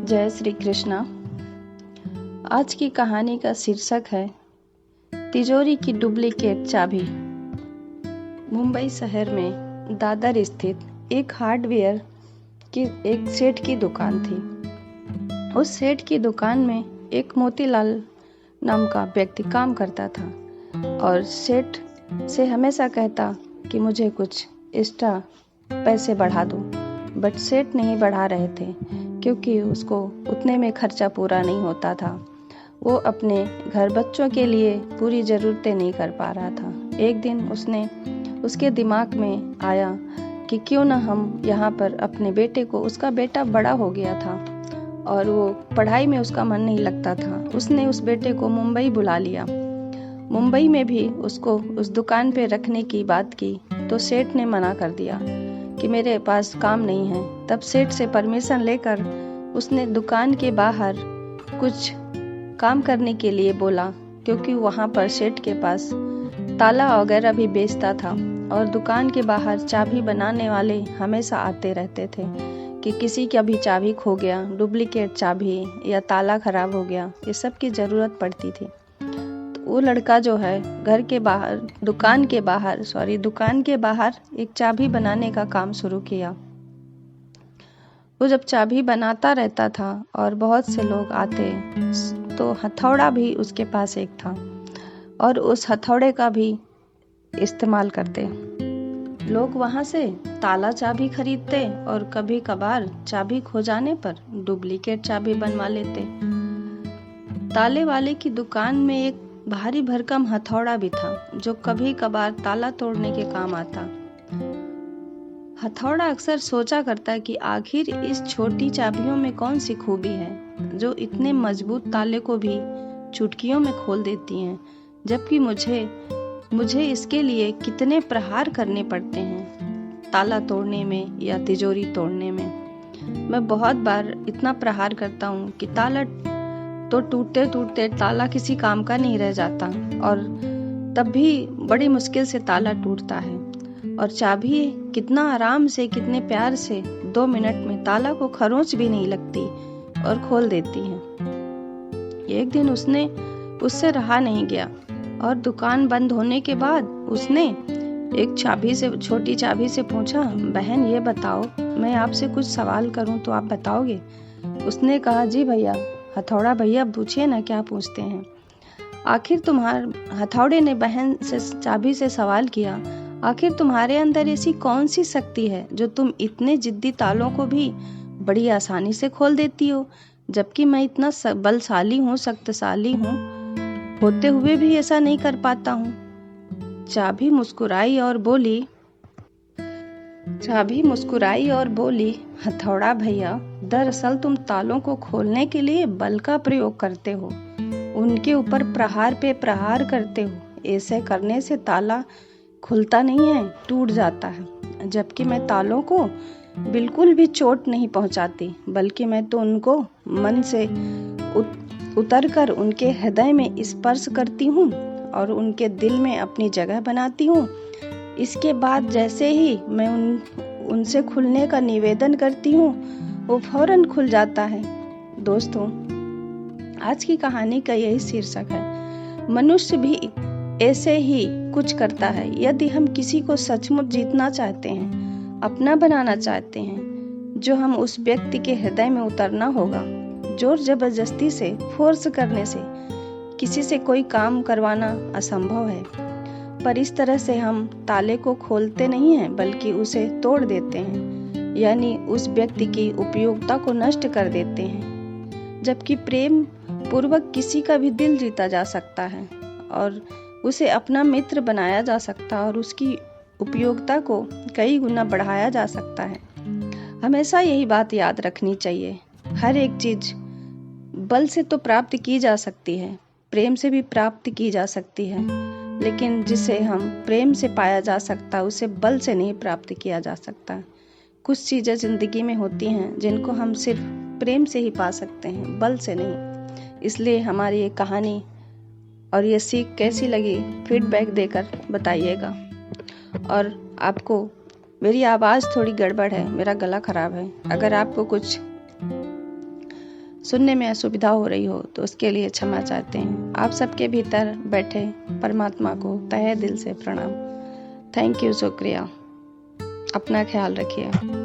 जय श्री कृष्णा। आज की कहानी का शीर्षक है तिजोरी की डुप्लीकेट चाबी। मुंबई शहर में दादर स्थित एक हार्डवेयर की एक सेठ की दुकान थी। उस सेठ की दुकान में एक मोतीलाल नाम का व्यक्ति काम करता था और सेठ से हमेशा कहता कि मुझे कुछ एक्स्ट्रा पैसे बढ़ा दो, बट सेठ नहीं बढ़ा रहे थे क्योंकि उसको उतने में खर्चा पूरा नहीं होता था। वो अपने घर बच्चों के लिए पूरी ज़रूरतें नहीं कर पा रहा था। एक दिन उसके दिमाग में आया कि क्यों ना हम यहाँ पर अपने बेटे को, उसका बेटा बड़ा हो गया था और वो पढ़ाई में उसका मन नहीं लगता था। उसने उस बेटे को मुंबई बुला लिया। मुंबई में भी उसको उस दुकान पे रखने की बात की तो सेठ ने मना कर दिया कि मेरे पास काम नहीं है। तब सेठ से परमिशन लेकर उसने दुकान के बाहर कुछ काम करने के लिए बोला, क्योंकि वहाँ पर सेठ के पास ताला वगैरह भी बेचता था और दुकान के बाहर चाबी बनाने वाले हमेशा आते रहते थे कि किसी का भी चाबी खो गया, डुप्लीकेट चाबी या ताला खराब हो गया, ये सब की ज़रूरत पड़ती थी। वो लड़का जो है दुकान के बाहर एक चाबी बनाने का काम शुरू किया। वो जब चाबी बनाता रहता था और बहुत से लोग आते तो हथौड़ा भी उसके पास एक था और उस हथौड़े का भी इस्तेमाल करते। लोग वहाँ से ताला चाबी खरीदते और कभी कभार चाबी खो जाने पर डुप्लीकेट चाबी बनवा लेते। ताले वाले की दुकान में एक भारी भरकम हथौड़ा भी था जो कभी कभार ताला तोड़ने के काम आता। हथौड़ा अक्सर सोचा करता कि आखिर इस छोटी चाबियों में कौन सी खूबी है जो इतने मजबूत ताले को भी चुटकियों में खोल देती हैं, जबकि मुझे इसके लिए कितने प्रहार करने पड़ते हैं ताला तोड़ने में या तिजोरी तोड़ने में। मैं बहुत बार इतना प्रहार करता हूँ कि ताला तो टूटते ताला किसी काम का नहीं रह जाता और तब भी बड़ी मुश्किल से ताला टूटता है और चाबी कितना आराम से, कितने प्यार से 2 मिनट में ताला को खरोंच भी नहीं लगती और खोल देती है। एक दिन उससे रहा नहीं गया और दुकान बंद होने के बाद उसने एक छोटी चाबी से पूछा, बहन ये बताओ, मैं आपसे कुछ सवाल करूं तो आप बताओगे? उसने कहा, जी भैया। हथौड़ा, भैया पूछिए ना, क्या पूछते हैं? आखिर हथौड़े ने बहन से चाबी से सवाल किया, आखिर तुम्हारे अंदर ऐसी कौन सी शक्ति है जो तुम इतने जिद्दी तालों को भी बड़ी आसानी से खोल देती हो, जबकि मैं इतना बलशाली हूँ, शक्तिशाली हूँ, होते हुए भी ऐसा नहीं कर पाता हूँ। चाबी मुस्कुराई और बोली, हथौड़ा भैया, दरअसल तुम तालों को खोलने के लिए बल का प्रयोग करते हो, उनके ऊपर प्रहार पे प्रहार करते हो। ऐसे करने से ताला खुलता नहीं है, टूट जाता है, जबकि मैं तालों को बिल्कुल भी चोट नहीं पहुंचाती, बल्कि मैं तो उनको मन से उतर कर उनके हृदय में स्पर्श करती हूँ और उनके दिल में अपनी जगह बनाती हूँ। इसके बाद जैसे ही मैं उनसे खुलने का निवेदन करती हूँ, वो फौरन खुल जाता है। दोस्तों, आज की कहानी का यही शीर्षक है। मनुष्य भी ऐसे ही कुछ करता है। यदि हम किसी को सचमुच जीतना चाहते हैं, अपना बनाना चाहते हैं, जो हम उस व्यक्ति के हृदय में उतरना होगा। जोर जबरदस्ती से, फोर्स करने से किसी से कोई काम करवाना असंभव है, पर इस तरह से हम ताले को खोलते नहीं हैं, बल्कि उसे तोड़ देते हैं, यानी उस व्यक्ति की उपयोगिता को नष्ट कर देते हैं। जबकि प्रेम पूर्वक किसी का भी दिल जीता जा सकता है और उसे अपना मित्र बनाया जा सकता है और उसकी उपयोगिता को कई गुना बढ़ाया जा सकता है। हमेशा यही बात याद रखनी चाहिए। हर एक चीज बल से तो प्राप्त की जा सकती है, प्रेम से भी प्राप्त की जा सकती है, लेकिन जिसे हम प्रेम से पाया जा सकता है उसे बल से नहीं प्राप्त किया जा सकता। कुछ चीज़ें जिंदगी में होती हैं जिनको हम सिर्फ प्रेम से ही पा सकते हैं, बल से नहीं। इसलिए हमारी ये कहानी और ये सीख कैसी लगी, फीडबैक देकर बताइएगा। और आपको मेरी आवाज़ थोड़ी गड़बड़ है, मेरा गला खराब है, अगर आपको कुछ सुनने में असुविधा हो रही हो तो उसके लिए क्षमा चाहते हैं। आप सबके भीतर बैठे परमात्मा को तहे दिल से प्रणाम। थैंक यू, शुक्रिया। अपना ख्याल रखिए।